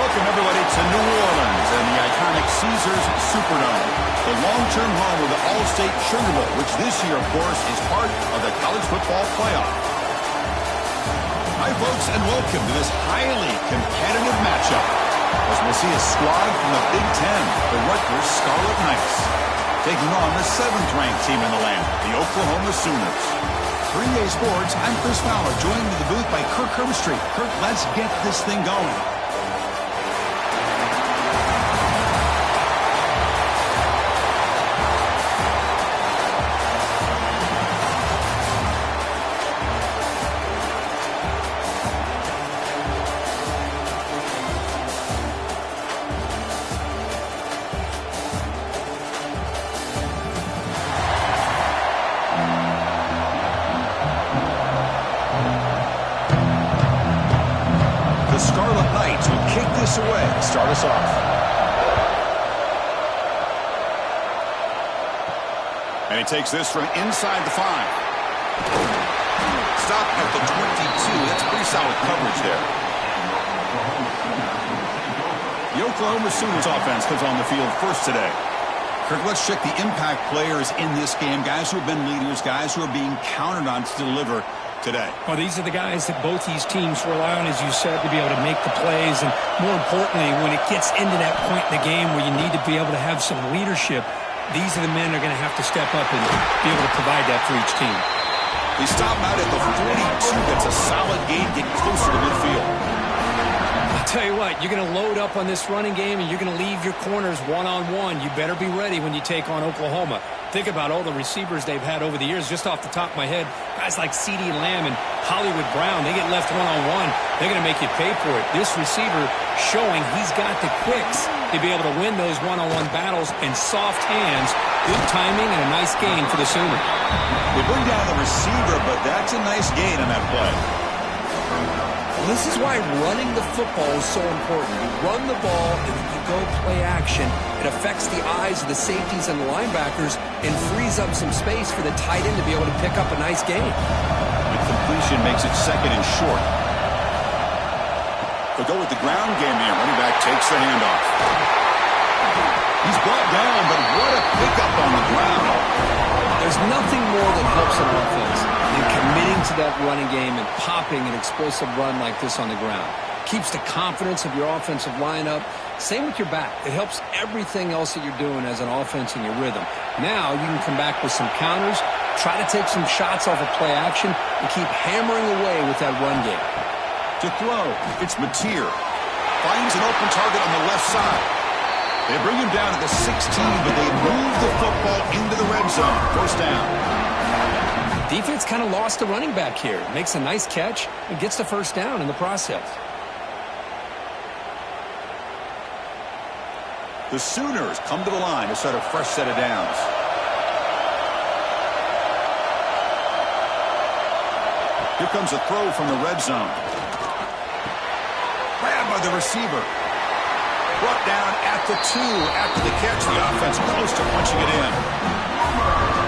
Welcome, everybody, to New Orleans and the iconic Caesars Superdome, the long-term home of the All-State Sugar Bowl, which this year, of course, is part of the college football playoff. Hi, folks, and welcome to this highly competitive matchup, as we'll see a squad from the Big Ten, the Rutgers Scarlet Knights, taking on the 7th-ranked team in the land, the Oklahoma Sooners. 3A Sports, I'm Chris Fowler, joined in the booth by Kirk Herbstreit. Kirk, let's get this thing going. Scarlet Knights will kick this away to start us off. And he takes this from inside the 5. Stop at the 22. That's pretty solid coverage there. The Oklahoma Sooners offense comes on the field first today. Kirk, let's check the impact players in this game. Guys who have been leaders, guys who are being counted on to deliver today. Well, these are the guys that both these teams rely on, as you said, to be able to make the plays. And more importantly, when it gets into that point in the game where you need to be able to have some leadership, these are the men that are going to have to step up and be able to provide that for each team. They stop out at the 42. That's a solid gain, getting closer to midfield. I'll tell you what, you're going to load up on this running game and you're going to leave your corners one-on-one. You better be ready when you take on Oklahoma. Think about all the receivers they've had over the years. Just off the top of my head, guys like CeeDee Lamb and Hollywood Brown, they get left one-on-one. They're going to make you pay for it. This receiver showing he's got the quicks to be able to win those one-on-one battles and soft hands. Good timing and a nice gain for the Sooners. They bring down the receiver, but that's a nice gain on that play. Well, this is why running the football is so important. You run the ball and then you go play action. It affects the eyes of the safeties and the linebackers and frees up some space for the tight end to be able to pick up a nice gain. The completion makes it 2nd and short. They'll go with the ground game here. Running back takes the handoff. He's brought down, but what a pickup on the ground. There's nothing more that helps an offense than committing to that running game and popping an explosive run like this on the ground. Keeps the confidence of your offensive lineup. Same with your back. It helps everything else that you're doing as an offense in your rhythm. Now you can come back with some counters, try to take some shots off of play action, and keep hammering away with that run game. To throw, it's Mateer. Finds an open target on the left side. They bring him down at the 16, but they move the football into the red zone. First down. Defense kind of lost the running back here. Makes a nice catch and gets the first down in the process. The Sooners come to the line to set a fresh set of downs. Here comes a throw from the red zone. Grabbed by the receiver. Brought down at the 2 after the catch. The offense close to punching it in.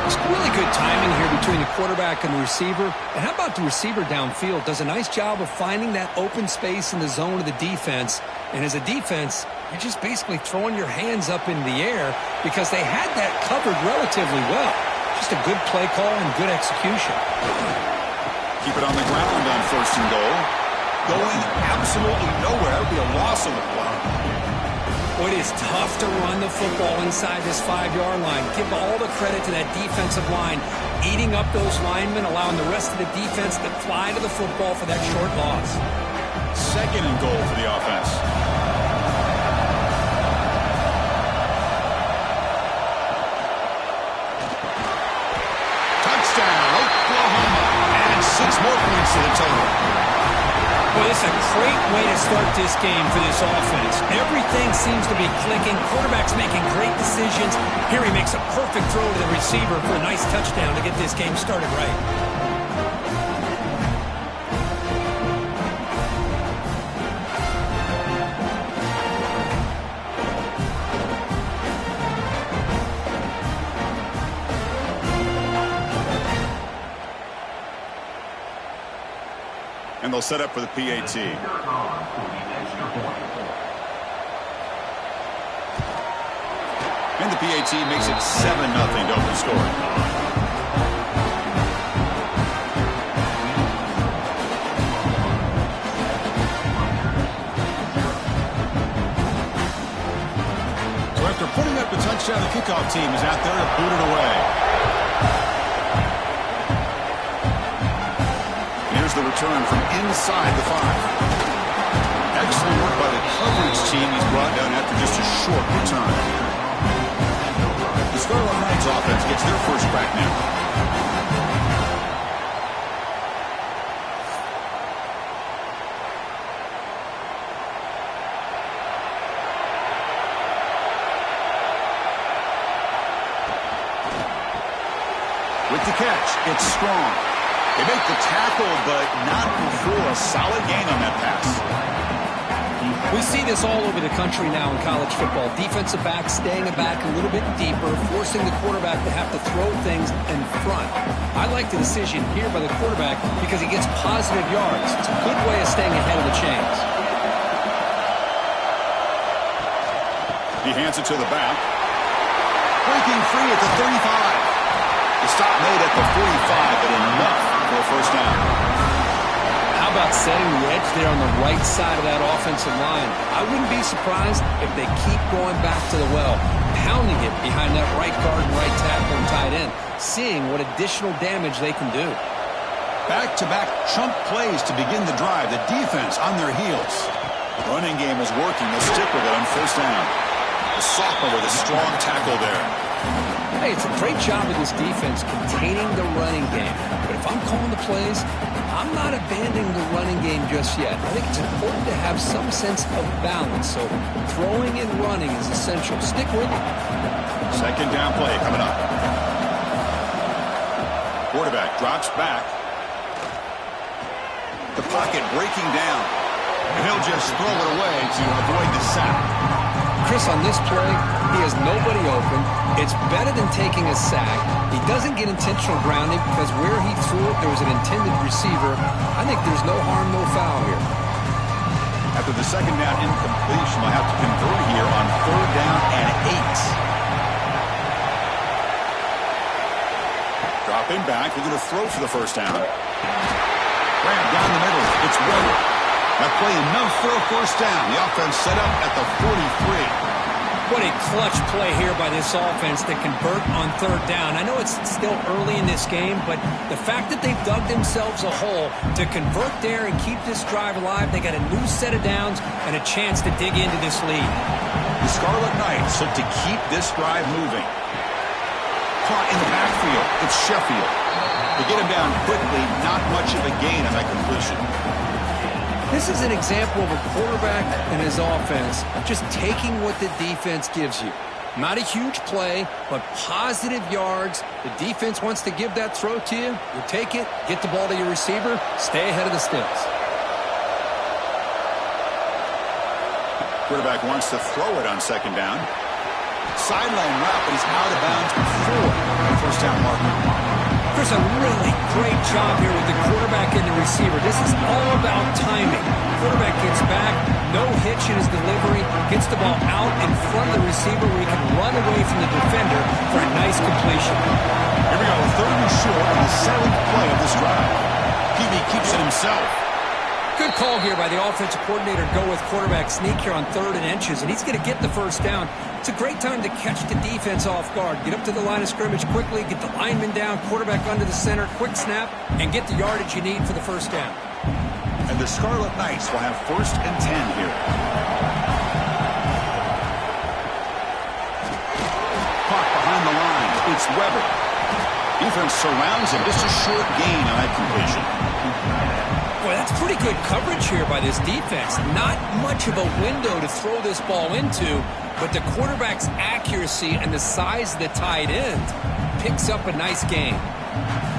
It's really good timing here between the quarterback and the receiver. And how about the receiver downfield? Does a nice job of finding that open space in the zone of the defense. And as a defense, you're just basically throwing your hands up in the air because they had that covered relatively well. Just a good play call and good execution. Keep it on the ground on 1st and goal. Going absolutely nowhere. That would be a loss of the play. It is tough to run the football inside this 5-yard line. Give all the credit to that defensive line, eating up those linemen, allowing the rest of the defense to fly to the football for that short loss. 2nd and goal for the offense. Touchdown, Oklahoma. And 6 more points to the total. Well, it's a great way to start this game for this offense. Everything seems to be clicking. Quarterback's making great decisions. Here he makes a perfect throw to the receiver for a nice touchdown to get this game started right. And they'll set up for the PAT. the PAT makes it 7-0 to open scoring. So after putting up the touchdown, the kickoff team is out there to boot it away. Here's the return from inside the 5. Excellent work by the coverage team. He's brought down after just a short return. The Scarlet Knights offense gets their first crack now. With the catch, it's Strong. They make the tackle, but not before a solid gain on that pass. We see this all over the country now in college football. Defensive backs staying back a little bit deeper, forcing the quarterback to have to throw things in front. I like the decision here by the quarterback because he gets positive yards. It's a good way of staying ahead of the chains. He hands it to the back. Breaking free at the 35. The stop made at the 45, but enough for a first down. How about setting the edge there on the right side of that offensive line? I wouldn't be surprised if they keep going back to the well, pounding it behind that right guard and right tackle and tight end, seeing what additional damage they can do. Back-to-back chunk plays to begin the drive. The defense on their heels. The running game is working. They'll stick with it on first down. The sophomore with a strong tackle there. Hey, it's a great job of this defense containing the running game. But if I'm calling the plays, I'm not abandoning the running game just yet. I think it's important to have some sense of balance. So throwing and running is essential. Stick with it. Second down play coming up. Quarterback drops back. The pocket breaking down. And he'll just throw it away to avoid the sack. Chris, on this play, he has nobody open. It's better than taking a sack. He doesn't get intentional grounding because where he threw it, there was an intended receiver. I think there's no harm, no foul here. After the second down incompletion, they'll have to convert here on third down and 8. Dropping back, they're going to throw for the first down. Grab down the middle. It's Weber. That play enough for a first down. The offense set up at the 43. What a clutch play here by this offense to convert on third down. I know it's still early in this game, but the fact that they've dug themselves a hole to convert there and keep this drive alive, they got a new set of downs and a chance to dig into this lead. The Scarlet Knights look to keep this drive moving. Caught in the backfield. It's Sheffield. They get him down quickly. Not much of a gain on that completion. This is an example of a quarterback and his offense just taking what the defense gives you. Not a huge play, but positive yards. The defense wants to give that throw to you. You take it, get the ball to your receiver, stay ahead of the sticks. Quarterback wants to throw it on second down. Sideline route, but he's out of bounds before the first down marker. There's a really great job here with the quarterback and the receiver. This is all about timing. Quarterback gets back, no hitch in his delivery, gets the ball out in front of the receiver where he can run away from the defender for a nice completion. Here we go, third and short on the seventh play of this drive. PB keeps it himself. Good call here by the offensive coordinator. Go with quarterback sneak here on 3rd and inches, and he's going to get the first down. It's a great time to catch the defense off guard. Get up to the line of scrimmage quickly, get the lineman down, quarterback under the center, quick snap, and get the yardage you need for the first down. And the Scarlet Knights will have 1st and 10 here. Caught behind the line. It's Weber. Defense surrounds him. Just a short gain on that completion. Boy, that's pretty good coverage here by this defense. Not much of a window to throw this ball into, but the quarterback's accuracy and the size of the tight end picks up a nice gain.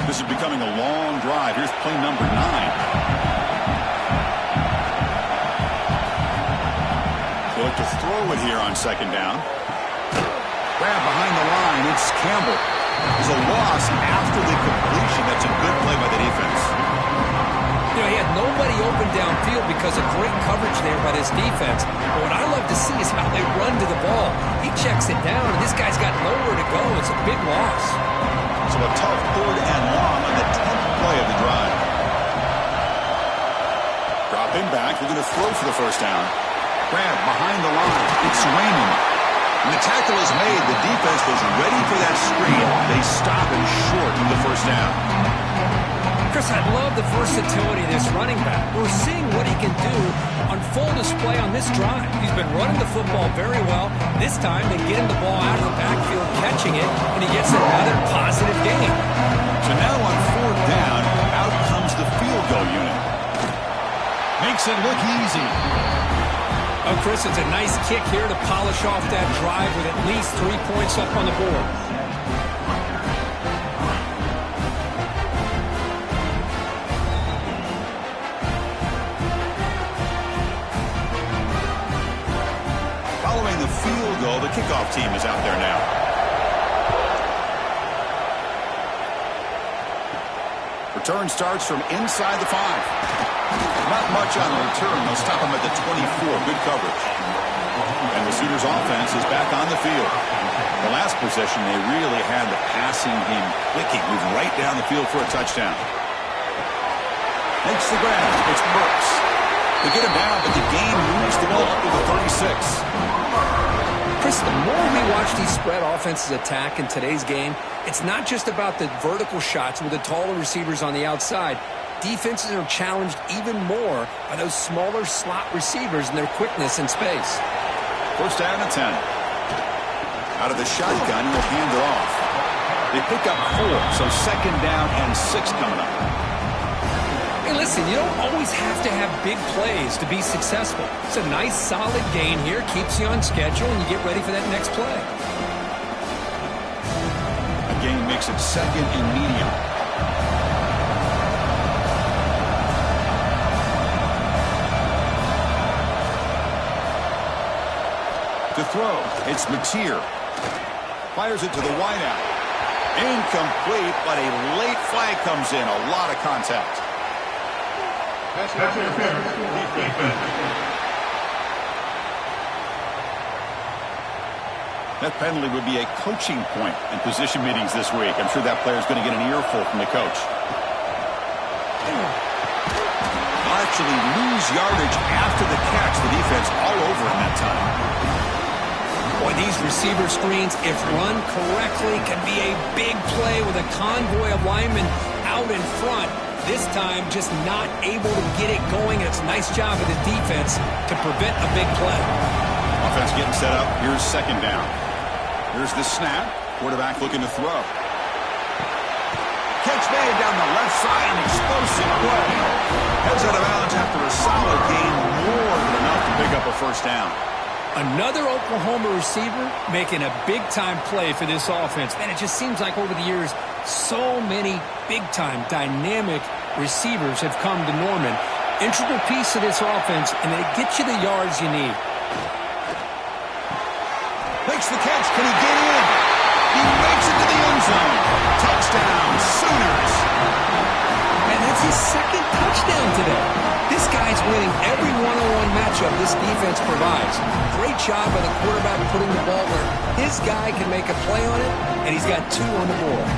This is becoming a long drive. Here's play number 9. They'll look to throw it here on second down. Grab behind the line. It's Campbell. There's a loss after the completion. That's a good play by the defense. You know, he had nobody open downfield because of great coverage there by this defense. But what I love to see is how they run to the ball. He checks it down, and this guy's got nowhere to go. It's a big loss. So a tough 3rd and long on the 10th play of the drive. Dropping back, looking to throw for the first down. Grab behind the line. It's Raymond. When the tackle is made, the defense was ready for that screen. They stop him short of the first down. Chris, I love the versatility of this running back. We're seeing what he can do on full display on this drive. He's been running the football very well. This time, they get him the ball out of the backfield, catching it, and he gets another positive gain. So now on 4th down, out comes the field goal unit. Makes it look easy. Oh, Chris, it's a nice kick here to polish off that drive with at least 3 points up on the board. Following the field goal, the kickoff team is out there now. Return starts from inside the 5. Not much on the return. They'll stop him at the 24. Good coverage. And the Sooners offense is back on the field. The last possession, they really had the passing game clicking, moving right down the field for a touchdown. Makes the grab. It's Brooks. They get him down, but the game moves the ball up to the 36. Chris, the more we watch these spread offenses attack in today's game, it's not just about the vertical shots with the taller receivers on the outside. Defenses are challenged even more by those smaller slot receivers and their quickness in space. First down and 10. Out of the shotgun, he'll hand it off. They pick up 4, so 2nd down and 6 coming up. Hey, listen, you don't always have to have big plays to be successful. It's a nice, solid gain here. Keeps you on schedule, and you get ready for that next play. A gain makes it 2nd and medium. To throw, it's Mateer. Fires it to the wideout. Incomplete, but a late flag comes in. A lot of contact. That penalty would be a coaching point in position meetings this week. I'm sure that player is going to get an earful from the coach. They'll actually lose yardage after the catch. The defense all over him that time. Boy, these receiver screens, if run correctly, can be a big play with a convoy of linemen out in front. This time, just not able to get it going. And it's a nice job of the defense to prevent a big play. Offense getting set up. Here's 2nd down. Here's the snap. Quarterback looking to throw. Catch made down the left side. An explosive play. Heads out of bounds after a solid gain. More than enough to pick up a first down. Another Oklahoma receiver making a big-time play for this offense. Man, it just seems like over the years, so many big-time, dynamic receivers have come to Norman. Integral piece of this offense, and they get you the yards you need. Makes the catch. Can he get in? He makes it to the end zone. Touchdown, Sooners. And that's his 2nd touchdown today. This guy's winning every one-on-one matchup this defense provides. Great job by the quarterback putting the ball where his guy can make a play on it, and he's got 2 on the board.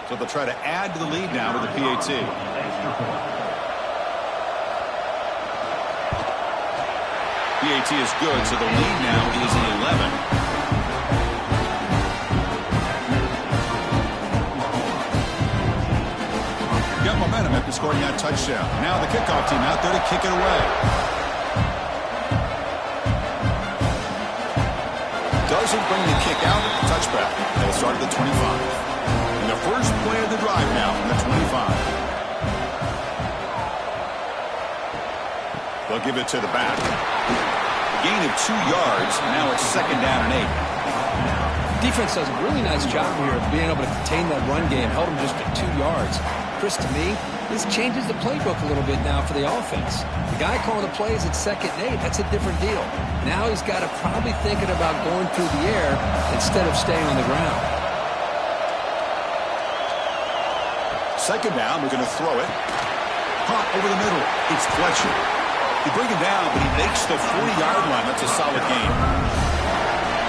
So they'll try to add to the lead now with the PAT. PAT is good, so the lead now is 11. Got momentum after scoring that touchdown. Now the kickoff team out there to kick it away. Doesn't bring the kick out. Touchback. They'll start at the 25. And the first play of the drive now from the 25. They'll give it to the back. A gain of 2 yards. Now it's 2nd down and 8. Defense does a really nice job here of being able to contain that run game. Held them just at 2 yards. Chris, to me, This changes the playbook a little bit now for the offense. The guy calling the plays at 2nd and 8, that's a different deal. Now he's got to probably thinking about going through the air instead of staying on the ground. 2nd down, we're going to throw it. Pop over the middle. It's Fletcher. He bring him down, but he makes the 40-yard line. That's a solid gain.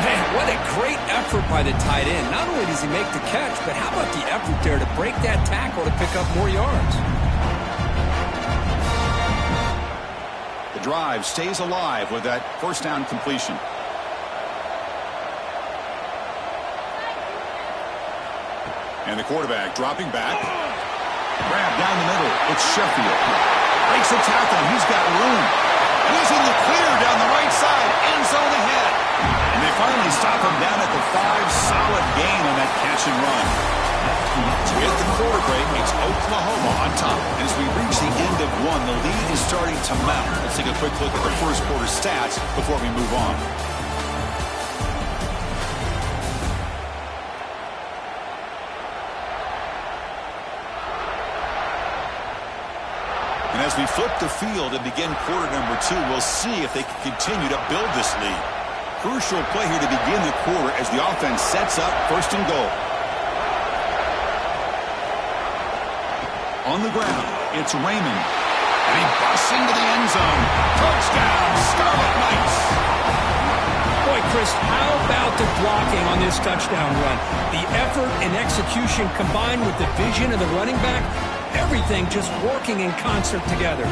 Man, what a great effort by the tight end. Not only does he make the catch, but how about the effort there to break that tackle to pick up more yards? The drive stays alive with that 1st down completion. And the quarterback dropping back. Grab down the middle. It's Sheffield. Breaks a tackle. He's got room. And he's in the clear down the right side. End zone ahead. And they finally stop him down at the 5. Solid gain on that catch and run. So we hit the quarter break. It's Oklahoma on top. And as we reach the end of one, the lead is starting to mount. Let's take a quick look at the first quarter stats before we move on. And as we flip the field and begin quarter number 2, we'll see if they can continue to build this lead. Crucial play here to begin the quarter as the offense sets up 1st and goal. On the ground, it's Raymond. And he busts into the end zone. Touchdown, Scarlet Knights. Boy, Chris, how about the blocking on this touchdown run? The effort and execution combined with the vision of the running back, everything just working in concert together.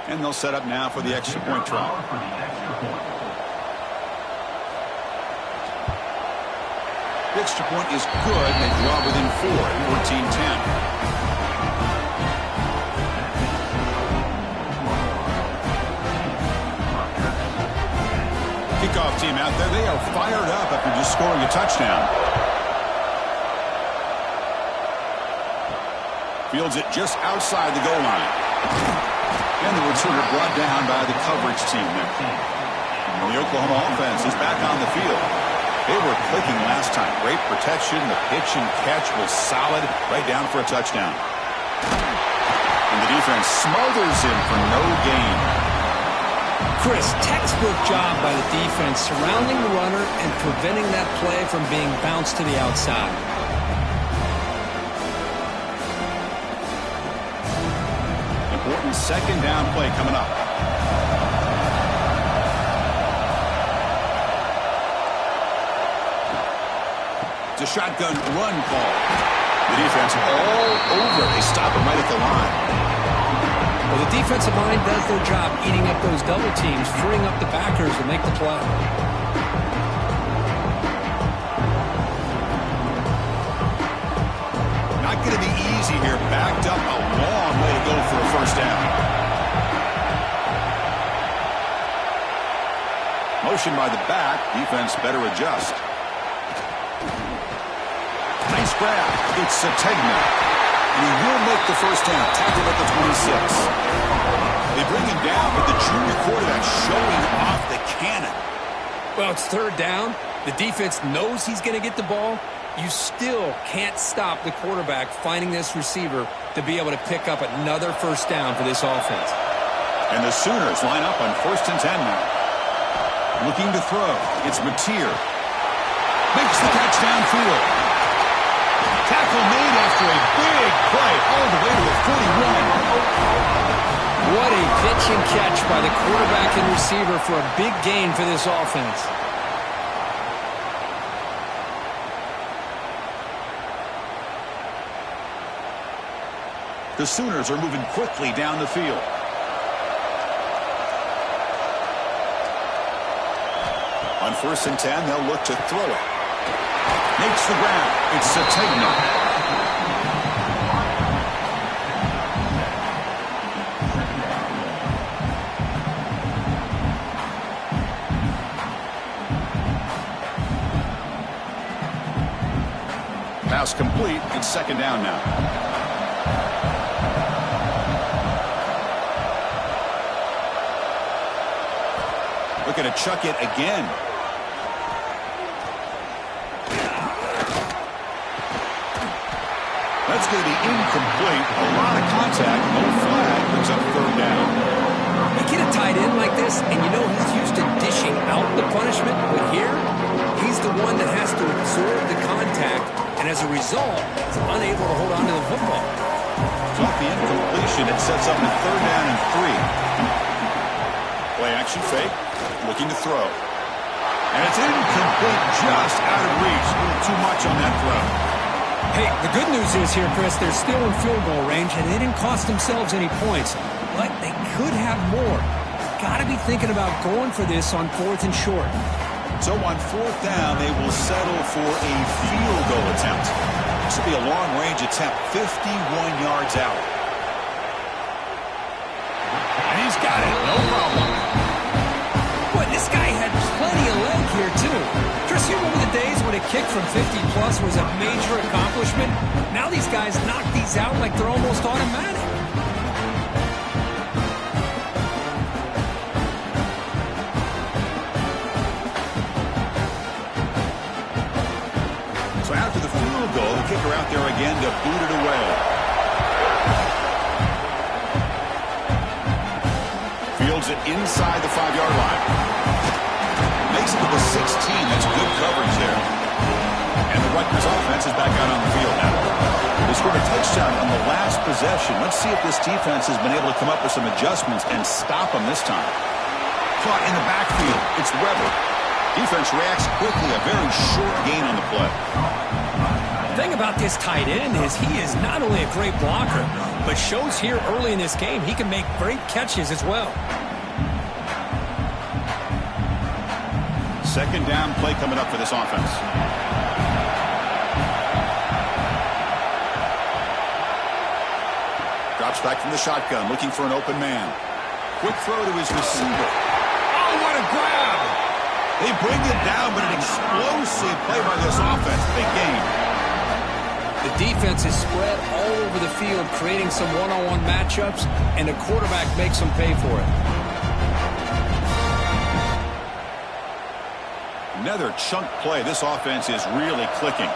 And they'll set up now for the extra point try. The extra point is good. They draw within 4 at 14-10. Kickoff team out there. They are fired up after just scoring a touchdown. Fields it just outside the goal line. And the returner brought down by the coverage team there. And the Oklahoma offense is back on the field. They were clicking last time. Great protection. The pitch and catch was solid. Right down for a touchdown. And the defense smothers him for no gain. Chris, textbook job by the defense surrounding the runner and preventing that play from being bounced to the outside. Important 2nd down play coming up. It's a shotgun run call. The defense all over. They stop him right at the line. Well, the defensive line does their job eating up those double teams, freeing up the backers to make the play. Not going to be easy here. Backed up a long way to go for a 1st down. Motion by the back. Defense better adjust. Nice grab. It's Sategna. And he will make the 1st down. Tackled at the 26. They bring him down, but the junior quarterback showing off the cannon. Well, it's 3rd down. The defense knows he's going to get the ball. You still can't stop the quarterback finding this receiver to be able to pick up another 1st down for this offense. And the Sooners line up on 1st and 10 now. Looking to throw. It's Mateer. Makes the catch downfield. Tackle made after a big play all the way to the 41. What a pitch and catch by the quarterback and receiver for a big gain for this offense. The Sooners are moving quickly down the field. On 1st and 10, they'll look to throw it. Makes the grab. It's Sategna. Pass complete. It's 2nd down now. Looking to chuck it again. That's going to be incomplete. A lot of contact. No flag. Brings up third down. You get a tight end like this, and you know he's used to dishing out the punishment, but here, he's the one that has to absorb the contact, and as a result, he's unable to hold on to the football. Off the incompletion, it sets up a third down and 3. Play action fake, looking to throw. And it's incomplete, just out of reach. A little too much on that throw. Hey, the good news is here, Chris, they're still in field goal range, and they didn't cost themselves any points. But they could have more. Got to be thinking about going for this on 4th and short. So on 4th down, they will settle for a field goal attempt. This will be a long-range attempt, 51 yards out. And he's got it, no problem. Boy, this guy had plenty of leg here, too. Chris, you remember the days when a kick from 50-plus was a major accomplishment? Now these guys knock these out like they're almost automatic. So after the field goal, the kicker out there again to boot it away. Fields it inside the 5-yard line. Makes it to the 16. That's good coverage there. And the Rutgers offense is back out on the field now. They scored a touchdown on the last possession. Let's see if this defense has been able to come up with some adjustments and stop them this time. Caught in the backfield. It's Weber. Defense reacts quickly. A very short gain on the play. The thing about this tight end is he is not only a great blocker, but shows here early in this game he can make great catches as well. Second down play coming up for this offense. Drops back from the shotgun, looking for an open man. Quick throw to his receiver. Oh, what a grab! They bring it down, but an explosive play by this offense. Big game. The defense is spread all over the field, creating some one-on-one matchups, and the quarterback makes them pay for it. Another chunk play. This offense is really clicking.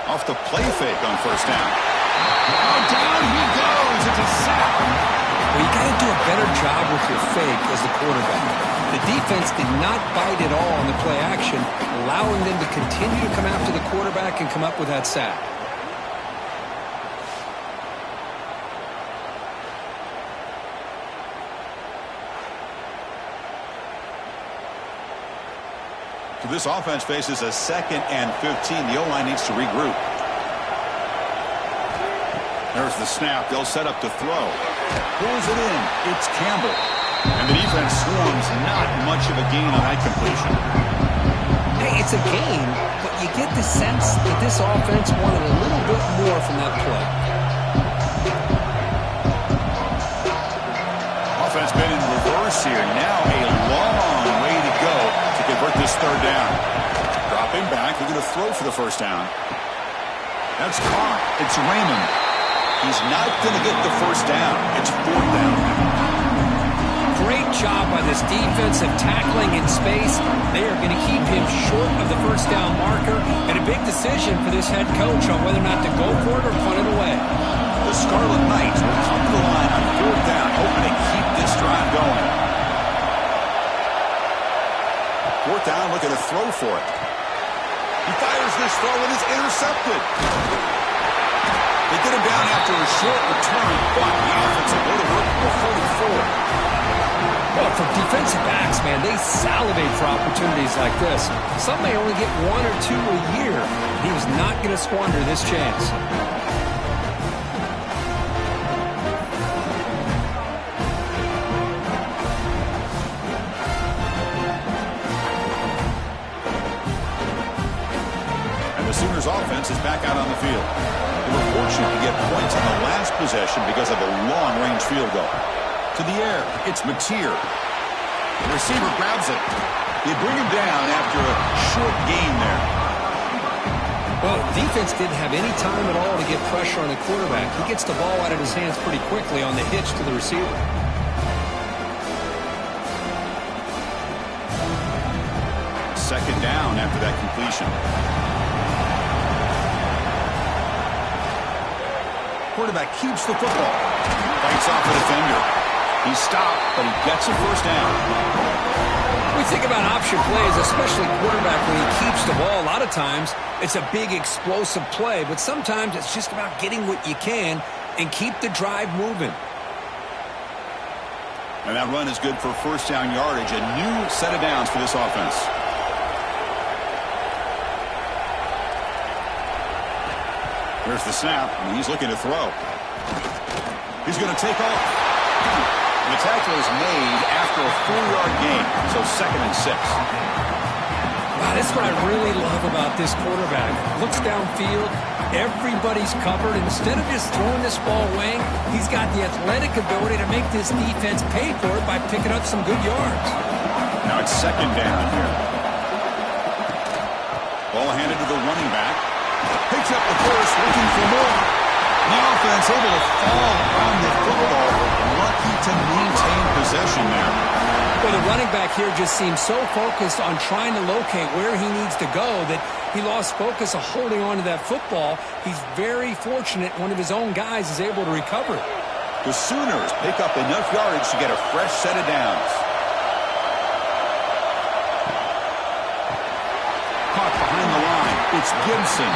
Off the play fake on first down. Oh, down he goes. It's a sack. Well, you got to do a better job with your fake as the quarterback. The defense did not bite at all on the play action, allowing them to continue to come after the quarterback and come up with that sack. So this offense faces a 2nd and 15. The O-line needs to regroup. There's the snap. They'll set up to throw. Pulls it in. It's Campbell. And the defense swarms. Not much of a gain on that completion. Hey, it's a gain, but you get the sense that this offense wanted a little bit more from that play. Offense been in reverse here. Now a long way to go to convert this third down. Dropping back. They're going to throw for the first down. That's caught. It's Raymond. He's not going to get the first down. It's 4th down. Great job by this defensive tackling in space. They are going to keep him short of the first down marker, and a big decision for this head coach on whether or not to go for it or punt it away. The Scarlet Knights will come to the line on 4th down, hoping to keep this drive going. 4th down, looking to throw for it. He fires this throw and is intercepted. They get him down after a short return, but the offense will go to work for 44. Well, for defensive backs, man, they salivate for opportunities like this. Some may only get 1 or 2 a year. He was not going to squander this chance. And the Sooners offense is back out on the field. They were fortunate to get points on the last possession because of a long-range field goal. To the air, it's Mateer. The receiver grabs it. They bring him down after a short gain there. Well, defense didn't have any time at all to get pressure on the quarterback. He gets the ball out of his hands pretty quickly on the hitch to the receiver. second down after that completion. Quarterback keeps the football. Fights off the defender. He's stopped, but he gets a first down. We think about option plays, especially quarterback, when he keeps the ball. A lot of times, it's a big explosive play, but sometimes it's just about getting what you can and keep the drive moving. And that run is good for first down yardage. A new set of downs for this offense. Here's the snap, and he's looking to throw. He's going to take off. And the tackle is made after a 4-yard gain, so 2nd and 6. Wow, that's what I really love about this quarterback. Looks downfield, everybody's covered. Instead of just throwing this ball away, he's got the athletic ability to make this defense pay for it by picking up some good yards. Now it's 2nd down here. Ball handed to the running back. Picks up the first, looking for more. The offense able to fall on the football, lucky to maintain possession there. Well, the running back here just seems so focused on trying to locate where he needs to go that he lost focus of holding on to that football. He's very fortunate one of his own guys is able to recover it. The Sooners pick up enough yardage to get a fresh set of downs. Caught behind the line. It's Gibson.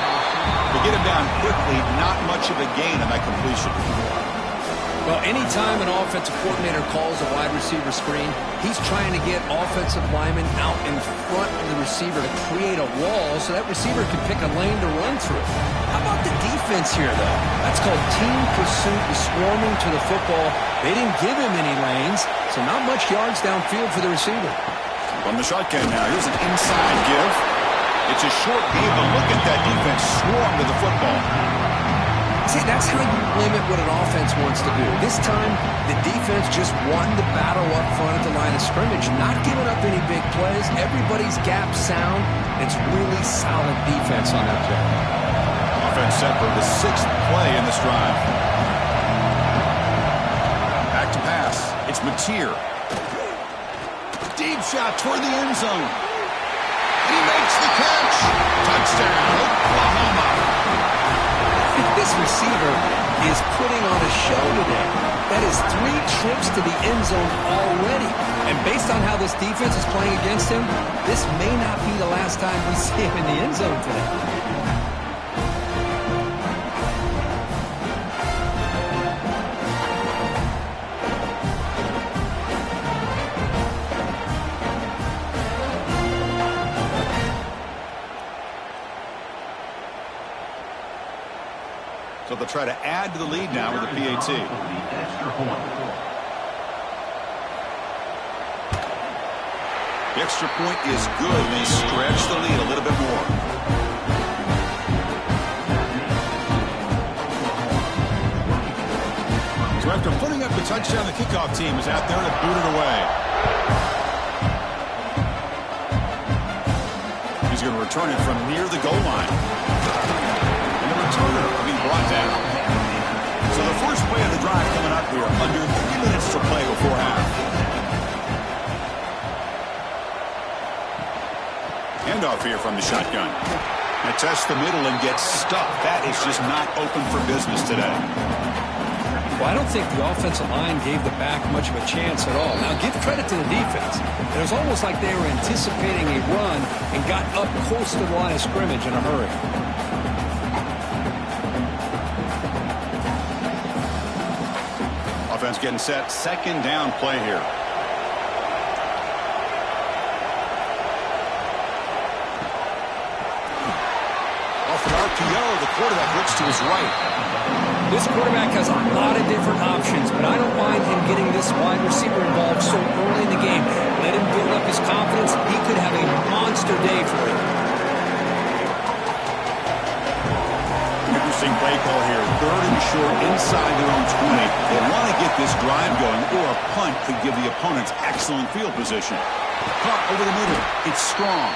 To get him down quickly, not much of a gain on that completion. Well, anytime an offensive coordinator calls a wide receiver screen, he's trying to get offensive linemen out in front of the receiver to create a wall so that receiver can pick a lane to run through. How about the defense here, though? That's called team pursuit and swarming to the football. They didn't give him any lanes, so not much yards downfield for the receiver. From the shotgun now, here's an inside give. It's a short game, but look at that defense swarm to the football. See, that's how you limit what an offense wants to do. This time, the defense just won the battle up front at the line of scrimmage, not giving up any big plays. Everybody's gap sound. It's really solid defense on that play. Offense set for the 6th play in this drive. Back to pass. It's Mateer. Deep shot toward the end zone. He makes the catch. Touchdown, Oklahoma. This receiver is putting on a show today. That is 3 trips to the end zone already. And based on how this defense is playing against him, this may not be the last time we see him in the end zone today. So they'll try to add to the lead now with a PAT. The extra point is good. They stretch the lead a little bit more. So after putting up the touchdown, the kickoff team is out there to boot it away. He's going to return it from near the goal line. Turner being brought down. So the first play of the drive coming up here, under 3 minutes to play before half. Handoff here from the shotgun. And tests the middle and gets stuffed. That is just not open for business today. Well, I don't think the offensive line gave the back much of a chance at all. Now, give credit to the defense. It was almost like they were anticipating a run and got up close to the line of scrimmage in a hurry. Offense getting set. 2nd down play here. Off an RPO, the quarterback looks to his right. This quarterback has a lot of different options, but I don't mind him getting this wide receiver involved so early in the game. Let him build up his confidence. He could have a monster day for him. Interesting play call here. 3rd and short inside their own 20. They want to get this drive going, or a punt could give the opponents excellent field position. Caught over the middle. It's strong.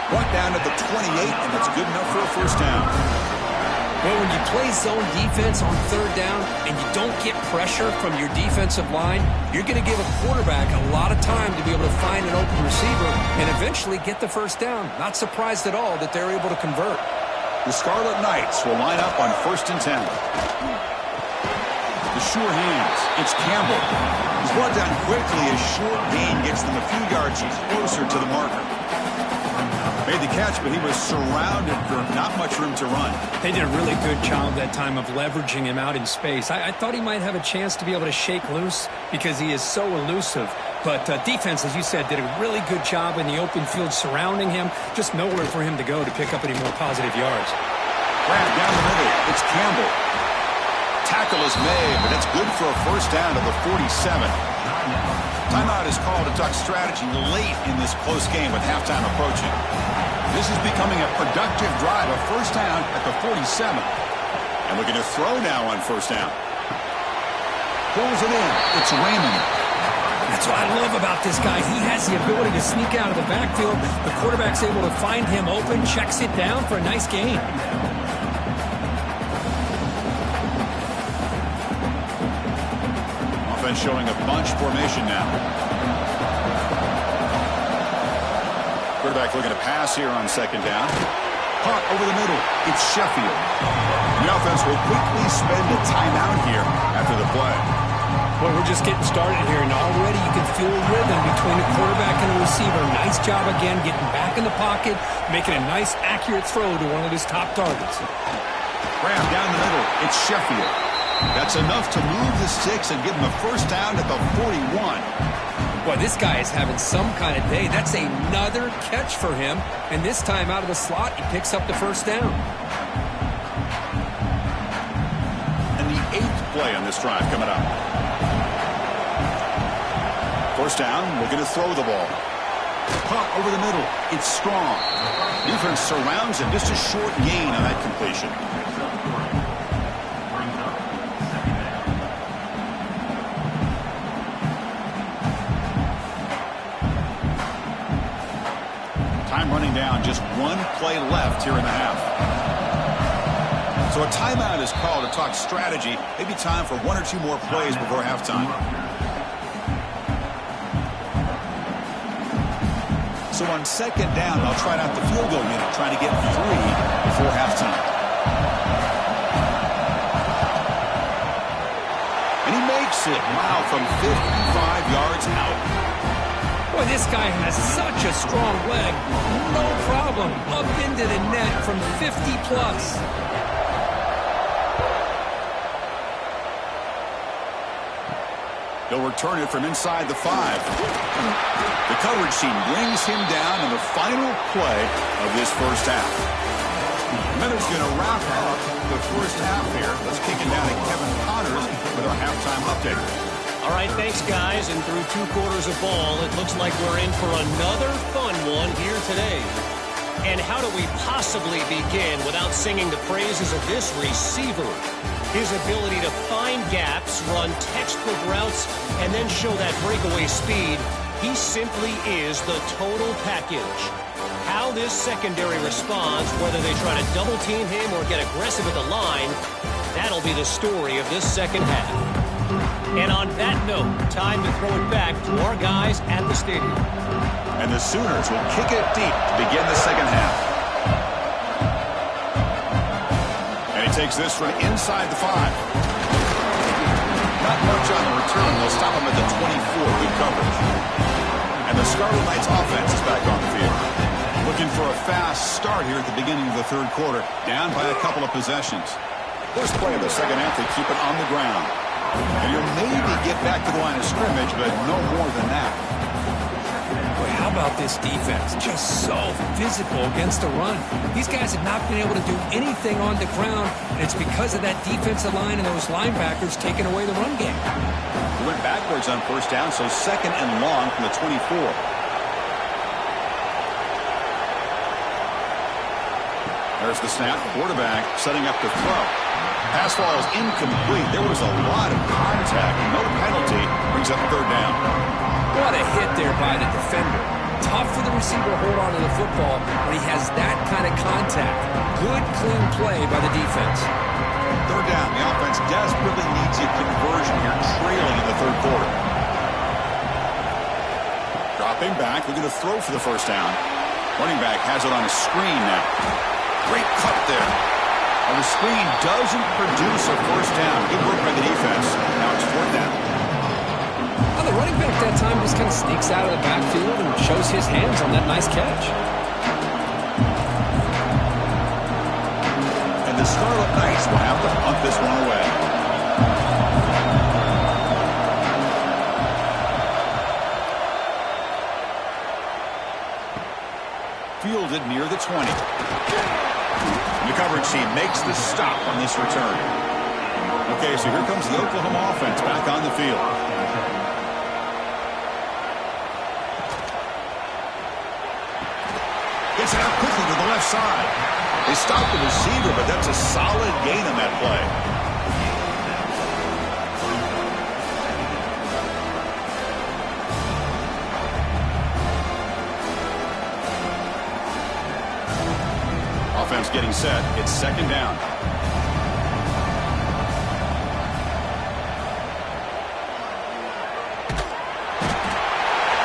Brought down at the 28, and that's good enough for a first down. Well, when you play zone defense on third down and you don't get pressure from your defensive line, you're going to give a quarterback a lot of time to be able to find an open receiver and eventually get the first down. Not surprised at all that they're able to convert. The Scarlet Knights will line up on 1st and 10. The sure hands. It's Campbell. He's brought down quickly as short gain gets them a few yards closer to the marker. Made the catch, but he was surrounded for not much room to run. They did a really good job that time of leveraging him out in space. I thought he might have a chance to be able to shake loose because he is so elusive. But defense, as you said, did a really good job in the open field surrounding him. Just nowhere for him to go to pick up any more positive yards. Grab down the middle. It's Campbell. Tackle is made, but it's good for a first down to the 47. Timeout is called to talk strategy late in this close game with halftime approaching. This is becoming a productive drive, a first down at the 47. And looking to throw now on first down. Pulls it in. It's Raymond. That's what I love about this guy. He has the ability to sneak out of the backfield. The quarterback's able to find him open, checks it down for a nice gain. Offense showing a bunch formation now. Quarterback looking to pass here on second down. Punt over the middle. It's Sheffield. The offense will quickly spend a timeout here after the play. Boy, we're just getting started here, and already you can feel a rhythm between the quarterback and the receiver. Nice job again getting back in the pocket, making a nice, accurate throw to one of his top targets. Grab down the middle. It's Sheffield. That's enough to move the sticks and give him a first down at the 41. Boy, this guy is having some kind of day. That's another catch for him, and this time out of the slot, he picks up the first down. And the 8th play on this drive coming up. First down, looking to throw the ball. Punt over the middle. It's Strong. Defense surrounds him. Just a short gain on that completion. Time running down. Just one play left here in the half. So a timeout is called to talk strategy. Maybe time for one or two more plays before halftime. So on second down, I'll try out the field goal unit, trying to get 3 before halftime. And he makes it, wow, from 55 yards out. Boy, this guy has such a strong leg. No problem. Up into the net from 50-plus. He'll return it from inside the 5. The coverage team brings him down in the final play of this first half. Miller's going to wrap up the first half here. Let's kick it down to Kevin Connors with our halftime update. All right, thanks, guys. And through 2 quarters of ball, it looks like we're in for another fun one here today. And how do we possibly begin without singing the praises of this receiver? His ability to find gaps, run textbook routes, and then show that breakaway speed. He simply is the total package. How this secondary responds, whether they try to double team him or get aggressive at the line, that'll be the story of this second half. And on that note, time to throw it back to our guys at the stadium. And the Sooners will kick it deep to begin the second half. And he takes this from inside the 5. Not much on the return. They'll stop him at the 24. Good coverage. And the Scarlet Knights offense is back on the field. Looking for a fast start here at the beginning of the third quarter. Down by a couple of possessions. First play of the second half, they keep it on the ground. And you'll maybe get back to the line of scrimmage, but no more than that. Boy, how about this defense? Just so physical against the run. These guys have not been able to do anything on the ground, and it's because of that defensive line and those linebackers taking away the run game. He went backwards on first down, so second and long from the 24. There's the snap. Quarterback setting up to throw. Pass ball is incomplete. There was a lot of contact. No penalty. Brings up third down. What a hit there by the defender. tough for the receiver to hold on to the football when he has that kind of contact. Good, clean play by the defense. Third down. The offense desperately needs a conversion here, trailing in the third quarter. Dropping back, looking to throw for the first down. Running back has it on a screen now. Great cut there. And the screen doesn't produce a first down. Good work by the defense. Now it's fourth down. Well, the running back that time just kind of sneaks out of the backfield and shows his hands on that nice catch. And the Scarlet Knights will have to punt this one away. Fielded near the 20. The coverage team makes the stop on this return. Okay, so here comes the Oklahoma offense back on the field. Gets it out quickly to the left side. They stop the receiver, but that's a solid gain on that play. Offense getting set. It's second down.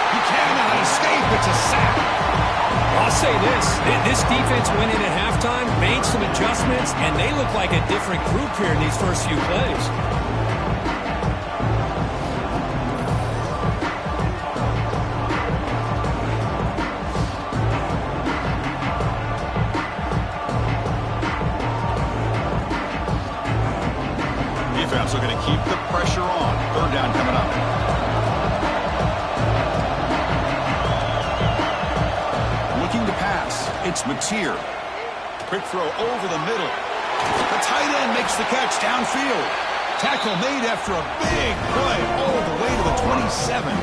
He cannot escape. It's a sack. I'll say this defense went in at halftime, made some adjustments, and they look like a different group here in these first few plays. Defense looking to keep the pressure on. Third down coming up. Looking to pass. It's Mateer. Quick throw over the middle. The tight end makes the catch downfield. Tackle made after a big play all the way to the 27.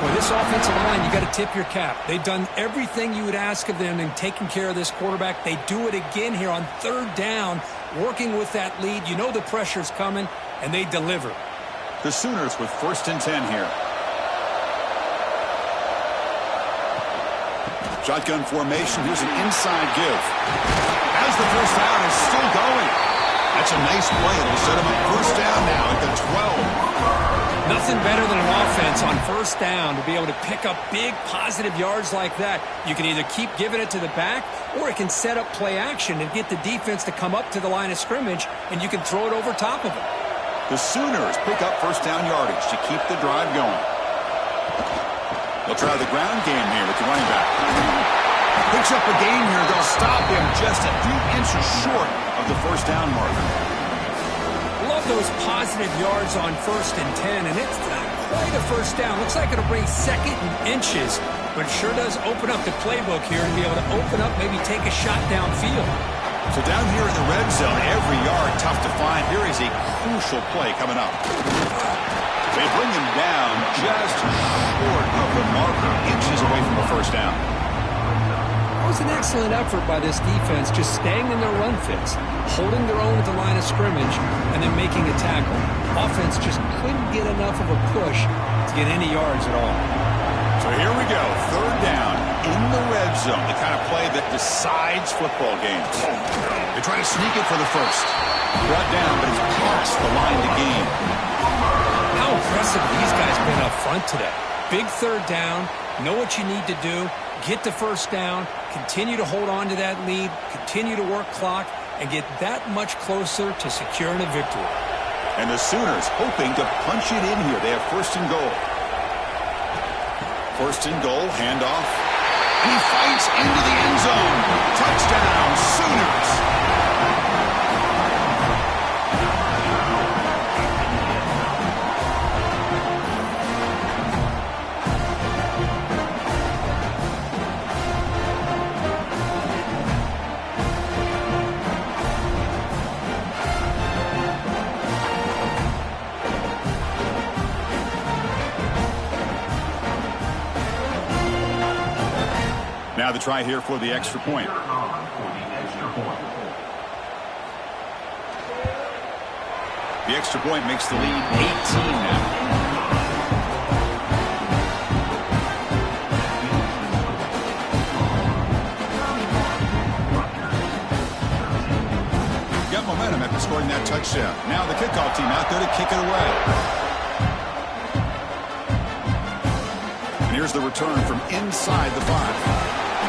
Boy, this offensive line, you got to tip your cap. They've done everything you would ask of them in taking care of this quarterback. They do it again here on third down, working with that lead. You know the pressure's coming, and they deliver. The Sooners with first and 10 here. Shotgun formation. Here's an inside give. As the first down is still going. That's a nice play. It'll set him up first down now at the 12. Nothing better than an offense on first down to be able to pick up big positive yards like that. You can either keep giving it to the back, or it can set up play action and get the defense to come up to the line of scrimmage, and you can throw it over top of them. The Sooners pick up first down yardage to keep the drive going. They'll try the ground game here with the running back. Picks up a gain here. They'll stop him just a few inches short of the first down marker. Love those positive yards on first and 10, and it's not quite a first down. Looks like it'll bring second and inches, but it sure does open up the playbook here to be able to open up, maybe take a shot downfield. So down here in the red zone, every yard tough to find. Here is a crucial play coming up. They bring him down just short of the marker, inches away from the first down. It was an excellent effort by this defense, just staying in their run fits, holding their own at the line of scrimmage, and then making a tackle. Offense just couldn't get enough of a push to get any yards at all. So here we go, third down in the red zone, the kind of play that decides football games. They try to sneak it for the first. Brought down, but it's past the line to gain. How impressive these guys been up front today. Big third down, know what you need to do, get the first down, continue to hold on to that lead, continue to work clock, and get that much closer to securing a victory. And the Sooners hoping to punch it in here. They have first and goal. First and goal, handoff. And he fights into the end zone. Touchdown, Sooners. Now the try here for the extra point. The extra point makes the lead 18 now. touchdown. Now the kickoff team out there to kick it away. And here's the return from inside the 5.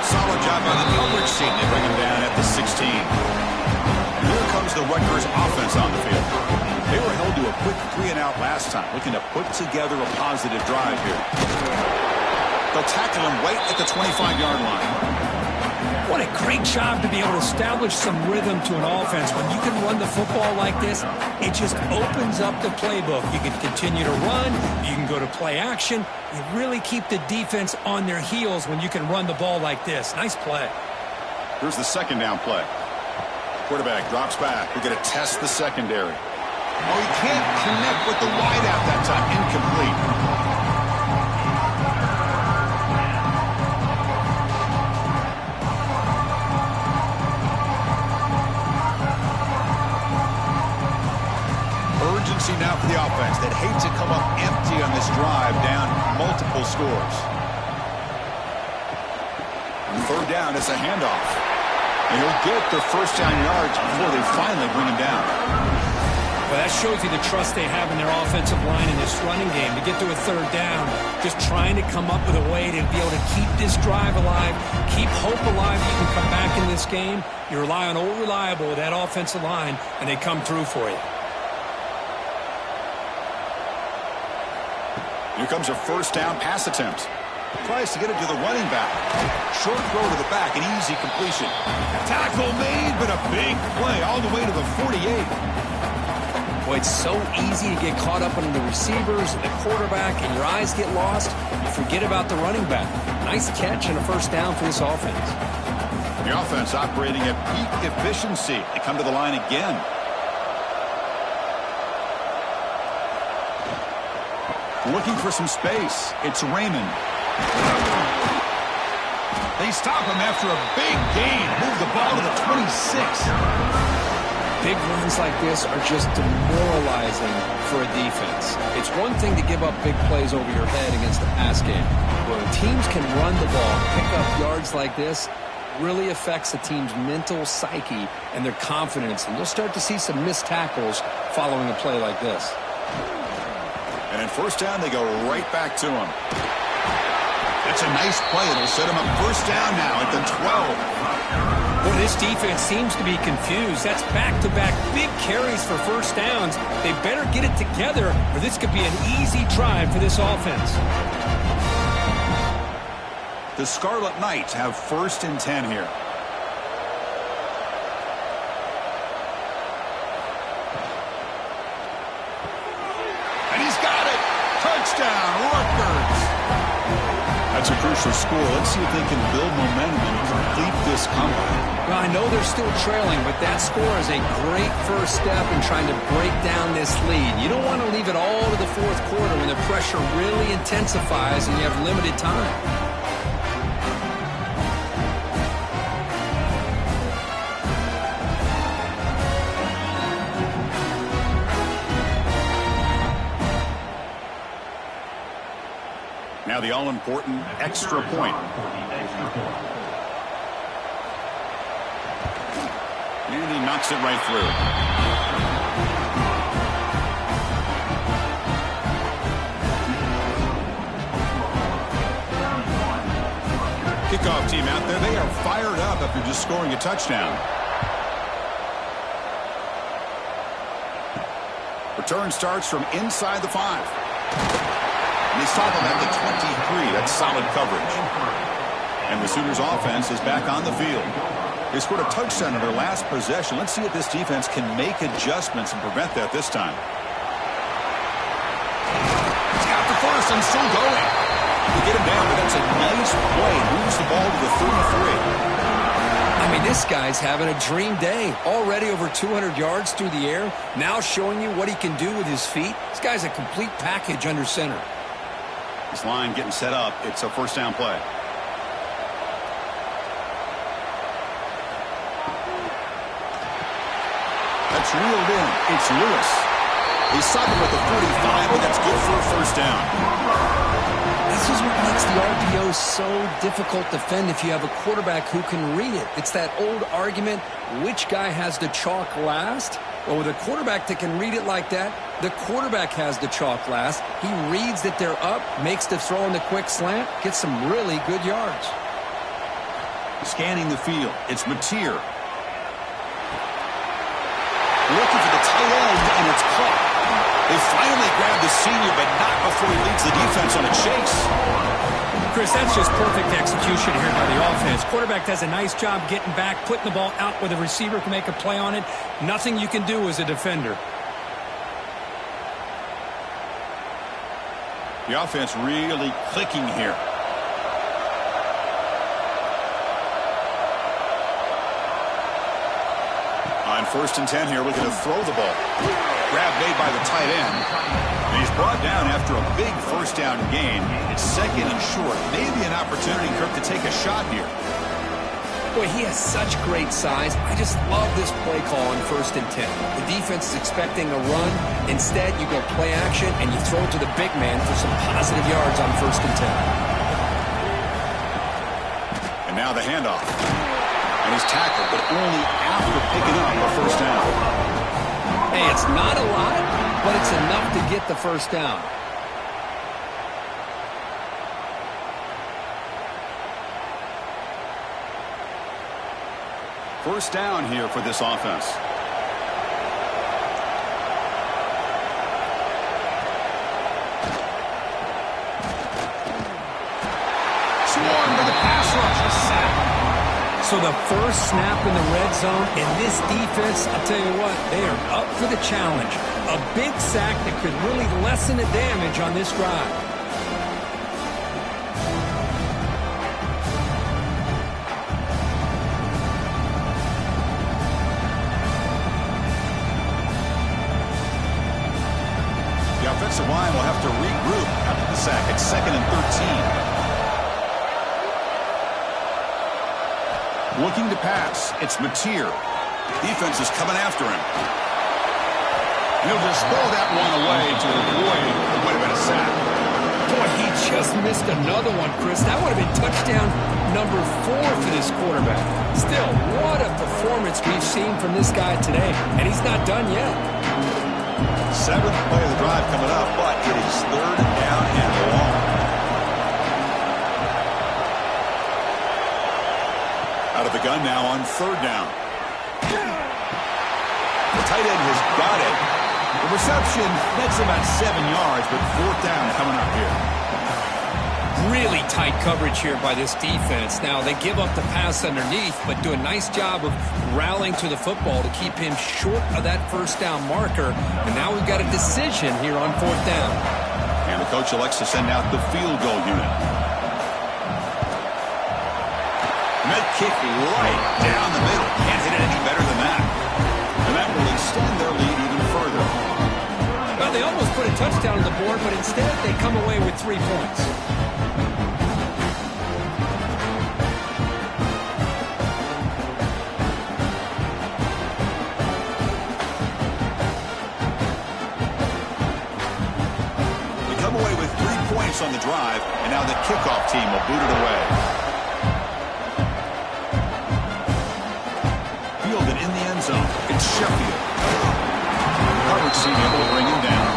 Solid job by the coverage team. They bring him down at the 16. And here comes the Rutgers offense on the field. They were held to a quick 3-and-out last time, looking to put together a positive drive here. They'll tackle him right at the 25-yard line. What a great job to be able to establish some rhythm to an offense. When you can run the football like this, it just opens up the playbook. You can continue to run. You can go to play action. You really keep the defense on their heels when you can run the ball like this. Nice play. Here's the second down play. Quarterback drops back. We're going to test the secondary. Oh, he can't connect with the wideout that time. Incomplete. Urgency now for the offense that hate to come up empty on this drive, down multiple scores. On third down, it's a handoff. And he'll get the first down yards before they finally bring him down. Well, that shows you the trust they have in their offensive line in this running game. To get to a third down, just trying to come up with a way to be able to keep this drive alive, keep hope alive. You can come back in this game. You rely on old reliable with that offensive line, and they come through for you. Here comes a first down pass attempt. Tries to get it to the running back. Short throw to the back, an easy completion. Tackle made, but a big play all the way to the 48. Boy, it's so easy to get caught up on the receivers and the quarterback, and your eyes get lost. You forget about the running back. Nice catch and a first down for this offense. The offense operating at peak efficiency. They come to the line again. Looking for some space. It's Raymond. They stop him after a big gain. Move the ball to the 26. Big runs like this are just demoralizing for a defense. It's one thing to give up big plays over your head against the pass game. But when teams can run the ball, pick up yards like this, really affects the team's mental psyche and their confidence. And you'll start to see some missed tackles following a play like this. And in first down, they go right back to him. That's a nice play. It'll set him up first down now at the 12. Well, this defense seems to be confused. That's back-to-back big carries for first downs. They better get it together, or this could be an easy drive for this offense. The Scarlet Knights have first and 10 here. Touchdown, Rutgers. That's a crucial score. Let's see if they can build momentum and complete this comeback. Well, I know they're still trailing, but that score is a great first step in trying to break down this lead. You don't want to leave it all to the fourth quarter when the pressure really intensifies and you have limited time. Now the all-important extra point. And he knocks it right through. Kickoff team out there. They are fired up after just scoring a touchdown. Return starts from inside the 5. And they stop him at the 23. That's solid coverage. And the Sooners offense is back on the field. They scored a touchdown in their last possession. Let's see if this defense can make adjustments and prevent that this time. He's got the first and still going. They get him down, but that's a nice play. Moves the ball to the 33. I mean, this guy's having a dream day. Already over 200 yards through the air. Now showing you what he can do with his feet. This guy's a complete package under center. This line getting set up. It's a first down play. That's reeled in. It's Lewis. He's stopping with the 45, and that's good for a first down. This is what makes the RPO so difficult to defend if you have a quarterback who can read it. It's that old argument, which guy has the chalk last? Well, with a quarterback that can read it like that, the quarterback has the chalk last. He reads that they're up, makes the throw in the quick slant, gets some really good yards. Scanning the field, it's Mateer. Looking for the tight end, and it's caught. They finally grabbed the senior, but not before he leads the defense on a chase. Chris, that's just perfect execution here by the offense. Quarterback does a nice job getting back, putting the ball out where the receiver can make a play on it. Nothing you can do as a defender. The offense really clicking here. On 1st and 10 here, looking to throw the ball. Grab made by the tight end. And he's brought down after a big first down gain. It's 2nd and short. Maybe an opportunity, Kirk, to take a shot here. Boy, he has such great size. I just love this play call on 1st and 10. The defense is expecting a run. Instead, you go play action, and you throw it to the big man for some positive yards on 1st and 10. And now the handoff. And he's tackled, but only after picking up the first down. Hey, it's not a lot, but it's enough to get the first down. First down here for this offense. Swarmed with the pass rush, a sack. So the first snap in the red zone, and this defense, I'll tell you what, they are up for the challenge. A big sack that could really lessen the damage on this drive. The offensive line will have to regroup after the sack. It's 2nd and 13. Looking to pass. It's Mateer. Defense is coming after him. He'll just throw that one away to avoid what might have been a sack. Boy, he just missed another one, Chris. That would have been touchdown number 4 for this quarterback. Still, what a performance we've seen from this guy today. And he's not done yet. 7th play of the drive coming up, but it is 3rd down and long. Out of the gun now on 3rd down. The tight end has got it. The reception, that's about 7 yards, but 4th down coming up here. Really tight coverage here by this defense. Now, they give up the pass underneath, but do a nice job of rallying to the football to keep him short of that first down marker. And now we've got a decision here on 4th down. And the coach elects to send out the field goal unit. Med kick right down the middle. Can't hit it any better than that. And that will extend their lead even further. Well, they almost put a touchdown on the board, but instead they come away with 3 points. They come away with 3 points on the drive, and now the kickoff team will boot it away. It's Sheffield. Coverage team able to bring him down.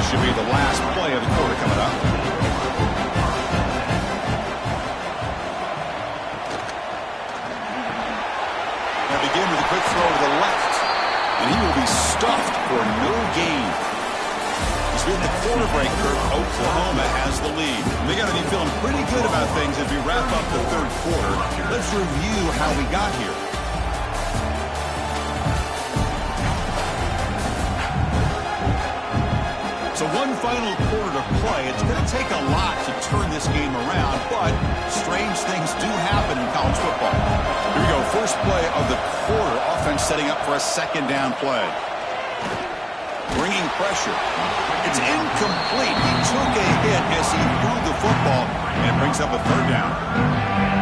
Should be the last play of the quarter coming up. Now begin with a quick throw to the left. And he will be stuffed for no gain. He's been the quarter break, Kirk. Oklahoma has the lead. And they got to be feeling pretty good about things as we wrap up the 3rd quarter. Let's review how we got here. So one final quarter to play. It's going to take a lot to turn this game around, but strange things do happen in college football. Here we go. First play of the quarter. Offense setting up for a 2nd down play. Bringing pressure. It's incomplete. He took a hit as he threw the football, and it brings up a 3rd down.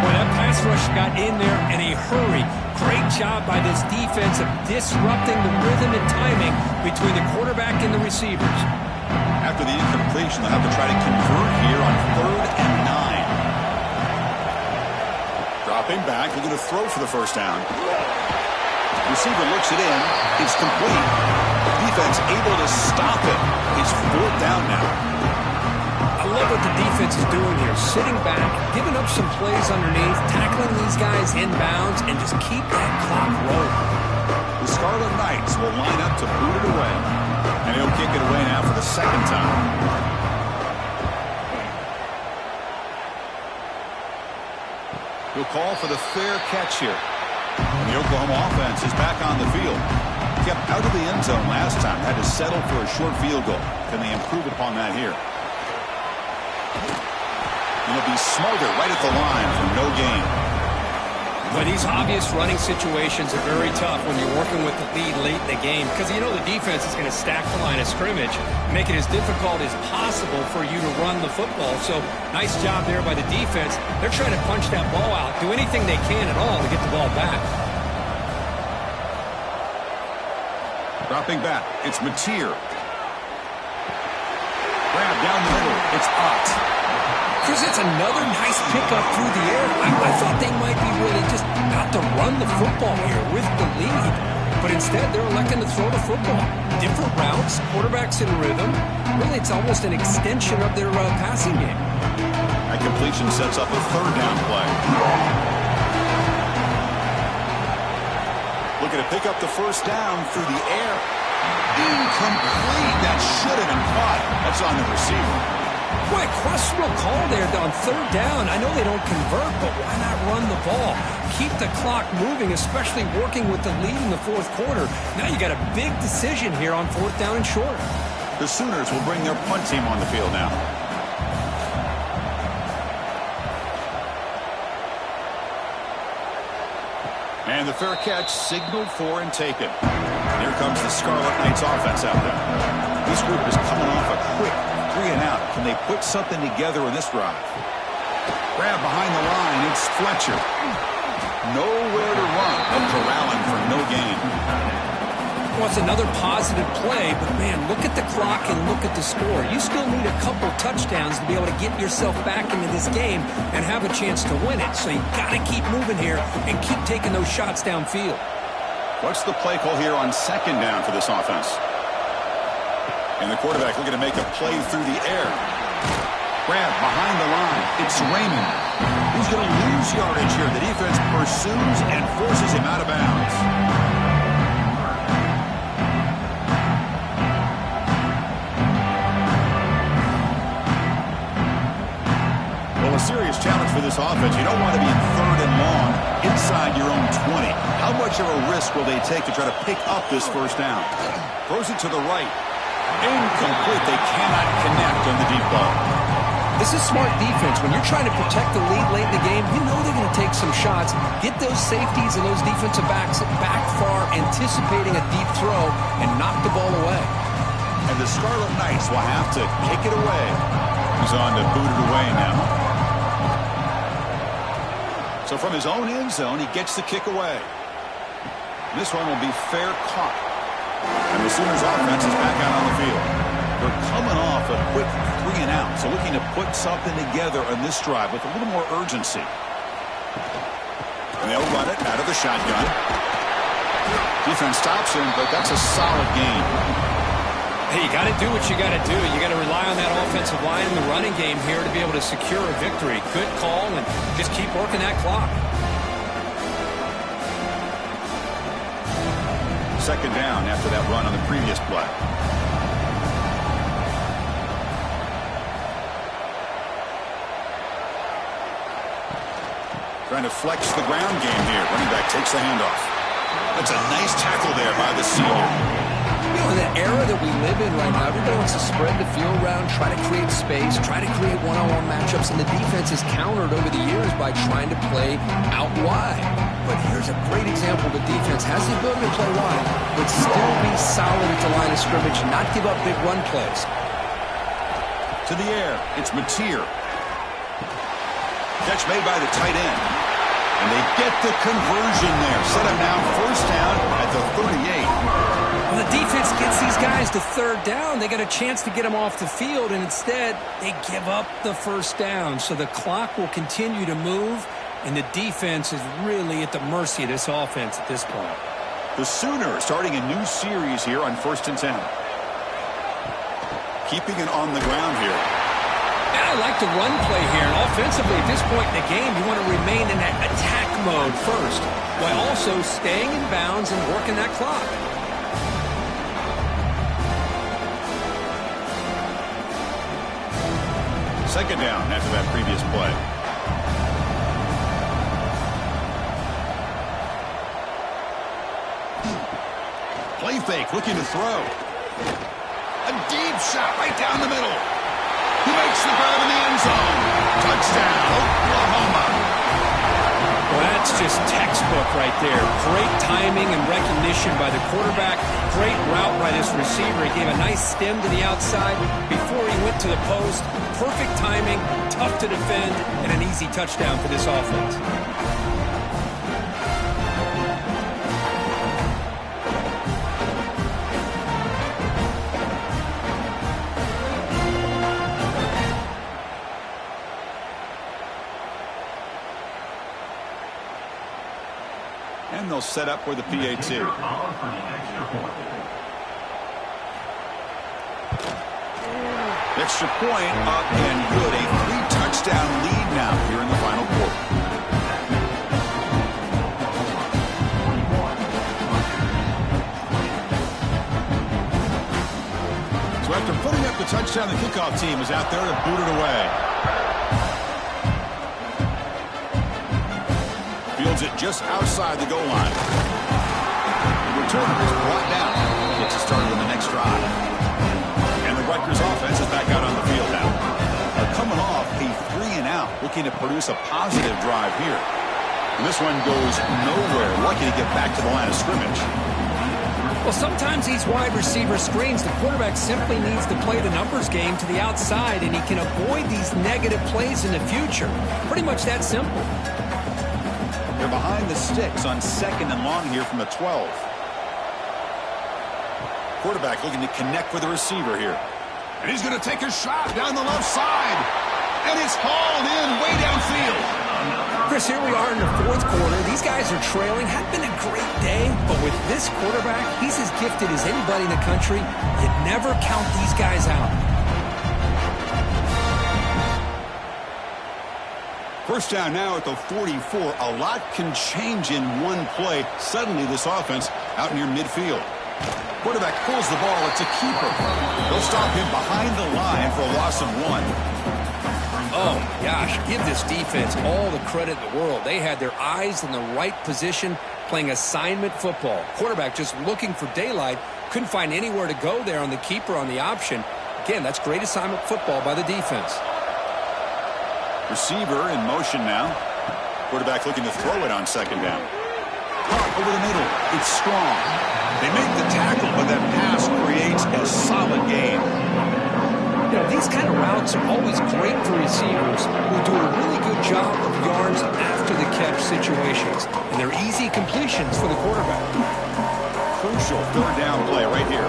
Boy, that pass rush got in there in a hurry. Great job by this defense of disrupting the rhythm and timing between the quarterback and the receivers. After the incompletion, they'll have to try to convert here on 3rd and 9. Dropping back, looking to throw for the first down. Receiver looks it in. It's complete. Defense able to stop it. It's 4th down now. I love what the defense is doing here. Sitting back, giving up some plays underneath, tackling these guys inbounds, and just keep that clock rolling. The Scarlet Knights will line up to boot it away. And he'll kick it away now for the 2nd time. He'll call for the fair catch here. And the Oklahoma offense is back on the field. Kept out of the end zone last time. Had to settle for a short field goal. Can they improve upon that here? And he'll be smothered right at the line for no gain. But these obvious running situations are very tough when you're working with the lead late in the game because you know the defense is going to stack the line of scrimmage, make it as difficult as possible for you to run the football. So nice job there by the defense. They're trying to punch that ball out, do anything they can at all to get the ball back. Dropping back, it's Mateer. Grab down the middle, it's Ott. It's another nice pickup through the air. I thought they might be really just out to run the football here with the lead. But instead, they're electing to throw the football. Different routes, quarterbacks in rhythm. Really, it's almost an extension of their passing game. That completion sets up a 3rd down play. Looking to pick up the 1st down through the air. Incomplete. That should have been caught. That's on the receiver. Boy, questionable call there on 3rd down. I know they don't convert, but why not run the ball? Keep the clock moving, especially working with the lead in the 4th quarter. Now you got a big decision here on 4th down and short. The Sooners will bring their punt team on the field now. And the fair catch signaled for and taken. And here comes the Scarlet Knights offense out there. This group is coming off a quick 3 and out. Can they put something together in this drive? Grab behind the line. It's Fletcher. Nowhere to run. But corralling for no gain. Well, it's another positive play, but man, look at the clock and look at the score. You still need a couple touchdowns to be able to get yourself back into this game and have a chance to win it. So you got to keep moving here and keep taking those shots downfield. What's the play call here on 2nd down for this offense? And the quarterback looking to make a play through the air. Grab behind the line. It's Raymond. He's going to lose yardage here. The defense pursues and forces him out of bounds. A serious challenge for this offense. You don't want to be in 3rd and long inside your own 20. How much of a risk will they take to try to pick up this 1st down? Throws it to the right. Incomplete. They cannot connect on the deep ball. This is smart defense. When you're trying to protect the lead late in the game, you know they're going to take some shots, get those safeties and those defensive backs back far, anticipating a deep throw, and knock the ball away. And the Scarlet Knights will have to kick it away. He's on to boot it away now. So from his own end zone, he gets the kick away. This one will be fair caught. And the Sooners offense is back out on the field. They're coming off a quick 3 and out, so looking to put something together on this drive with a little more urgency. And they'll run it out of the shotgun. Defense stops him, but that's a solid game. Hey, you got to do what you got to do. You got to rely on that offensive line in the running game here to be able to secure a victory. Good call, and just keep working that clock. 2nd down after that run on the previous play. Trying to flex the ground game here. Running back takes the handoff. That's a nice tackle there by the senior. You know, in the era that we live in right now, everybody wants to spread the field around, try to create space, try to create one-on-one matchups, and the defense is countered over the years by trying to play out wide. But here's a great example. The defense has the ability to play wide, but still be solid at the line of scrimmage and not give up big run plays. To the air, it's Mateer. Catch made by the tight end. And they get the conversion there. Set up now 1st down at the 38. Well, the defense gets these guys to 3rd down. They got a chance to get them off the field, and instead they give up the 1st down. So the clock will continue to move, and the defense is really at the mercy of this offense at this point. The Sooners starting a new series here on 1st and 10. Keeping it on the ground here. And I like the run play here. And offensively, at this point in the game, you want to remain in that attack mode first, while also staying in bounds and working that clock. Second down after that previous play. Play fake, looking to throw. A deep shot right down the middle. He makes the grab in the end zone. Touchdown, Oklahoma. Well, that's just textbook right there. Great timing and recognition by the quarterback. Great route by this receiver. He gave a nice stem to the outside before he went to the post. Perfect timing, tough to defend, and an easy touchdown for this offense. And they'll set up for the PAT. Extra point up and good. A 3-touchdown lead now here in the final quarter. So after putting up the touchdown, the kickoff team is out there to boot it away. Fields it just outside the goal line. The returner is brought down. Gets it started on the next drive. And the Rutgers offense is back out on the field now. They're coming off a 3-and-out, looking to produce a positive drive here. And this one goes nowhere. Lucky to get back to the line of scrimmage. Well, sometimes these wide receiver screens, the quarterback simply needs to play the numbers game to the outside, and he can avoid these negative plays in the future. Pretty much that simple. They're behind the sticks on 2nd and long here from the 12. Quarterback looking to connect with the receiver here. And he's going to take a shot down the left side. And it's hauled in way downfield. Chris, here we are in the 4th quarter. These guys are trailing. Had been a great day, but with this quarterback, he's as gifted as anybody in the country. You never count these guys out. First down now at the 44. A lot can change in one play. Suddenly this offense out near midfield. Quarterback pulls the ball. It's a keeper. They'll stop him behind the line for a loss of 1. Oh, gosh, give this defense all the credit in the world. They had their eyes in the right position, playing assignment football. Quarterback just looking for daylight. Couldn't find anywhere to go there on the keeper on the option. Again, that's great assignment football by the defense. Receiver in motion now. Quarterback looking to throw it on 2nd down. Caught over the middle. It's strong. They make the tackle, but that pass creates a solid gain. You know, these kind of routes are always great for receivers who do a really good job of yards after the catch situations. And they're easy completions for the quarterback. Crucial 3rd down play right here.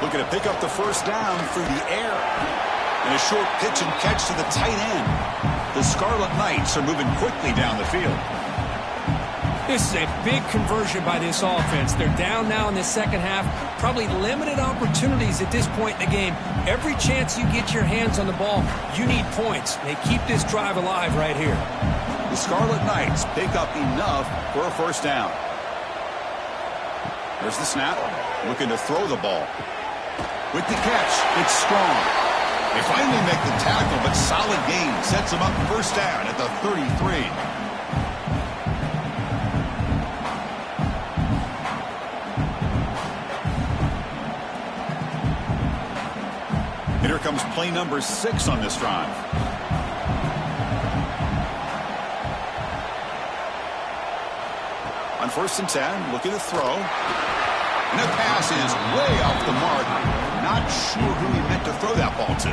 Looking to pick up the 1st down through the air. And a short pitch and catch to the tight end. The Scarlet Knights are moving quickly down the field. This is a big conversion by this offense. They're down now in the 2nd half. Probably limited opportunities at this point in the game. Every chance you get your hands on the ball, you need points. They keep this drive alive right here. The Scarlet Knights pick up enough for a 1st down. There's the snap. Looking to throw the ball. With the catch, it's strong. They finally make the tackle, but solid gain sets them up 1st down at the 33. And here comes play number 6 on this drive. On 1st and 10, looking to throw. And the pass is way off the mark. Not sure who he meant to throw that ball to.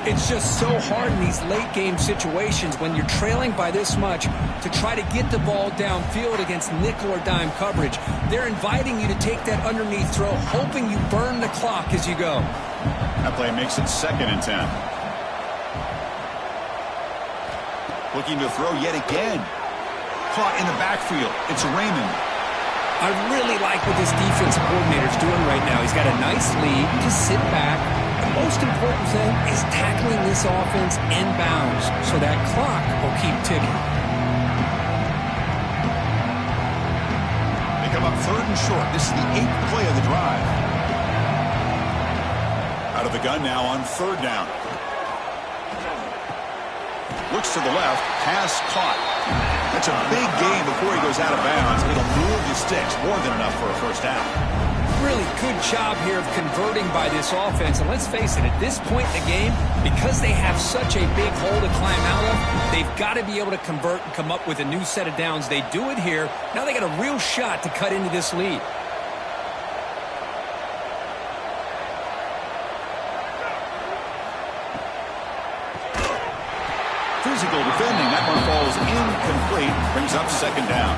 It's just so hard in these late game situations when you're trailing by this much to try to get the ball downfield against nickel or dime coverage. They're inviting you to take that underneath throw, hoping you burn the clock as you go. That play makes it 2nd and 10. Looking to throw yet again. caught in the backfield. It's Raymond. I really like what this defensive coordinator is doing right now. He's got a nice lead. Just sit back. The most important thing is tackling this offense inbounds so that clock will keep ticking. They come up 3rd and short. This is the 8th play of the drive. Out of the gun now on 3rd down. Looks to the left. Pass caught. That's a big gain before he goes out of bounds. It'll move the sticks. More than enough for a first down. Really good job here of converting by this offense. And let's face it, at this point in the game, because they have such a big hole to climb out of, they've got to be able to convert and come up with a new set of downs. They do it here. Now they got a real shot to cut into this lead. Physical defending. That one falls incomplete. Brings up 2nd down.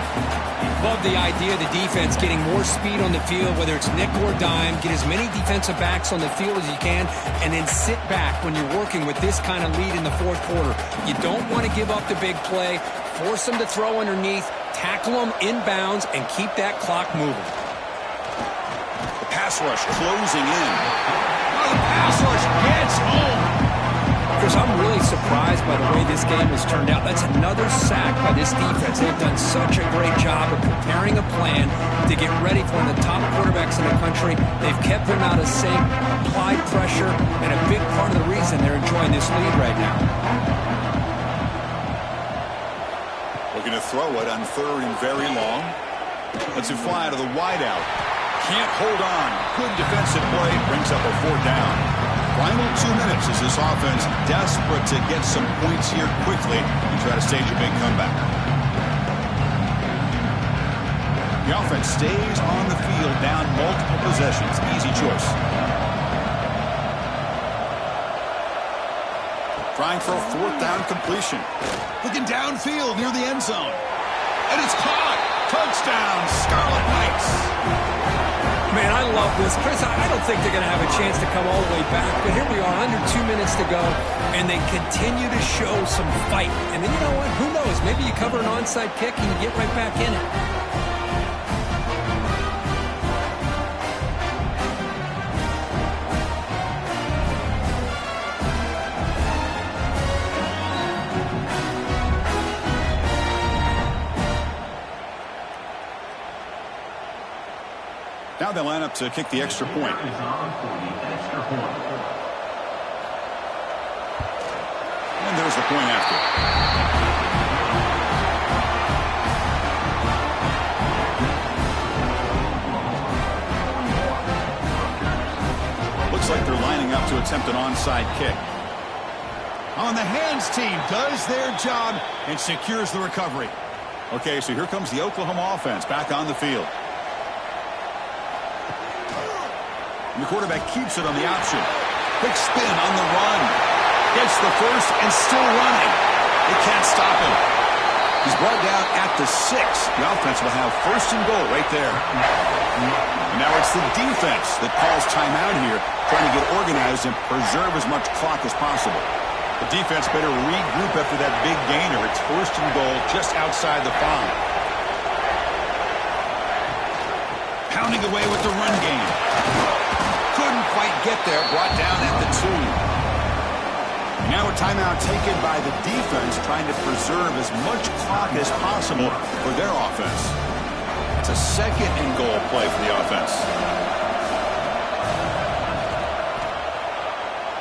Love the idea of the defense getting more speed on the field, whether it's nickel or dime. Get as many defensive backs on the field as you can, and then sit back when you're working with this kind of lead in the 4th quarter. You don't want to give up the big play. Force them to throw underneath. Tackle them inbounds and keep that clock moving. The pass rush closing in. Oh, the pass rush gets home. Chris, I'm really surprised by the way this game has turned out. That's another sack by this defense. They've done such a great job of preparing a plan to get ready for one of the top quarterbacks in the country. They've kept him out of sync, applied pressure, and a big part of the reason they're enjoying this lead right now. Looking to throw it on 3rd and very long. Lets it fly to the wideout. Can't hold on. Good defensive play. Brings up a 4th down. Final 2 minutes as this offense desperate to get some points here quickly and try to stage a big comeback. The offense stays on the field down multiple possessions. Easy choice. Trying for a 4th down completion. Looking downfield near the end zone. And it's caught. Touchdown, Scarlet Knights. Man, I love this. Chris, I don't think they're going to have a chance to come all the way back, but here we are, under 2 minutes to go, and they continue to show some fight. And then you know what? Who knows? Maybe you cover an onside kick and you get right back in it. Now they line up to kick the extra point. And there's the point after. Looks like they're lining up to attempt an onside kick. On the hands team does their job and secures the recovery. Okay, so here comes the Oklahoma offense back on the field. And the quarterback keeps it on the option. Quick spin on the run. Gets the first and still running. They can't stop him. He's brought down at the 6. The offense will have 1st and goal right there. And now it's the defense that calls timeout here, trying to get organized and preserve as much clock as possible. The defense better regroup after that big gainer. It's 1st and goal just outside the 5. Pounding away with the run game. Couldn't quite get there. Brought down at the 2. Now a timeout taken by the defense, trying to preserve as much clock as possible for their offense. It's a 2nd and goal play for the offense.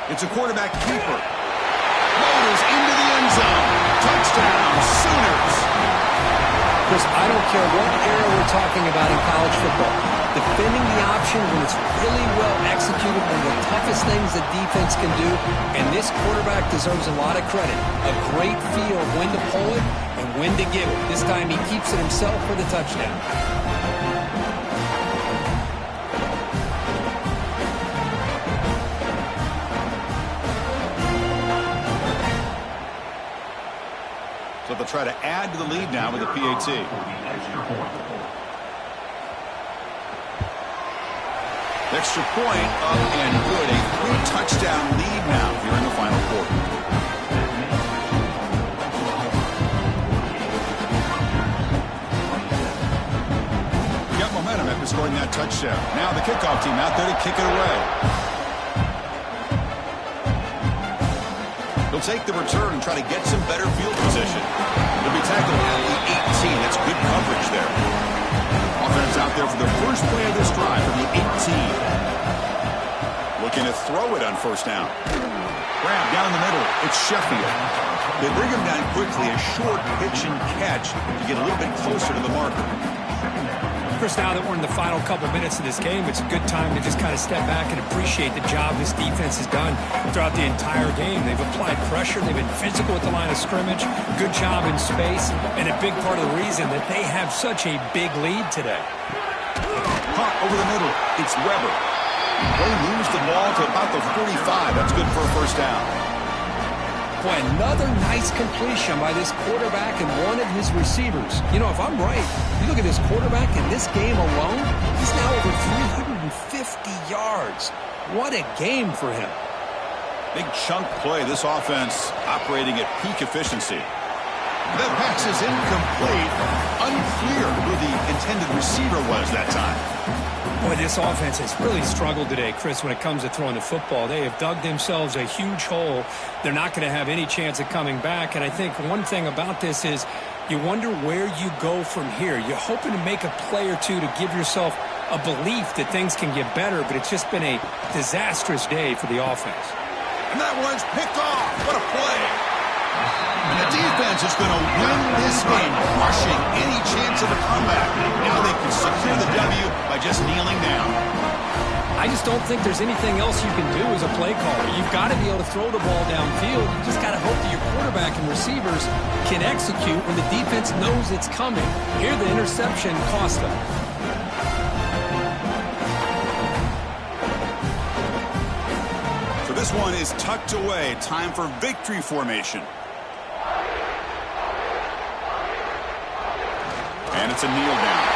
It's a quarterback keeper. Motors into the end zone. Touchdown, Sooners. Chris, I don't care what era we're talking about in college football. Defending the option when it's really well executed, one of the toughest things that defense can do, and this quarterback deserves a lot of credit. A great feel of when to pull it and when to give it. This time he keeps it himself for the touchdown. So they'll try to add to the lead now with a PAT. Extra point up and good. A 3-touchdown lead now here in the final quarter. kickoff team out there to kick it away. He'll take the return and try to get some better field position. He'll be tackled at the 18. That's good coverage there. Offense out there for the first play of this drive from the 18. Looking to throw it on first down. Grab down the middle. It's Sheffield. They bring him down quickly. A short pitch and catch to get a little bit closer to the marker. Chris, now that we're in the final couple minutes of this game, it's a good time to just kind of step back and appreciate the job this defense has done throughout the entire game. They've applied pressure. They've been physical at the line of scrimmage. Good job in space. And a big part of the reason that they have such a big lead today. Caught over the middle. It's Weber. They moves the ball to about the 45. That's good for a first down. Boy, another nice completion by this quarterback and one of his receivers. You know, if I'm right, you look at this quarterback in this game alone, he's now over 350 yards. What a game for him. Big chunk play. This offense operating at peak efficiency. That pass is incomplete. Unclear who the intended receiver was that time. Boy, this offense has really struggled today, Chris, when it comes to throwing the football. They have dug themselves a huge hole. They're not going to have any chance of coming back. And I think one thing about this is you wonder where you go from here. You're hoping to make a play or two to give yourself a belief that things can get better, but it's just been a disastrous day for the offense. And that one's picked off. What a play. And the defense is going to win this game, crushing any chance of a comeback. Now they can secure the W by just kneeling down. I just don't think there's anything else you can do as a play caller. You've got to be able to throw the ball downfield. You just got to hope that your quarterback and receivers can execute when the defense knows it's coming. Here, the interception cost them. So this one is tucked away. Time for victory formation. And it's a kneel down.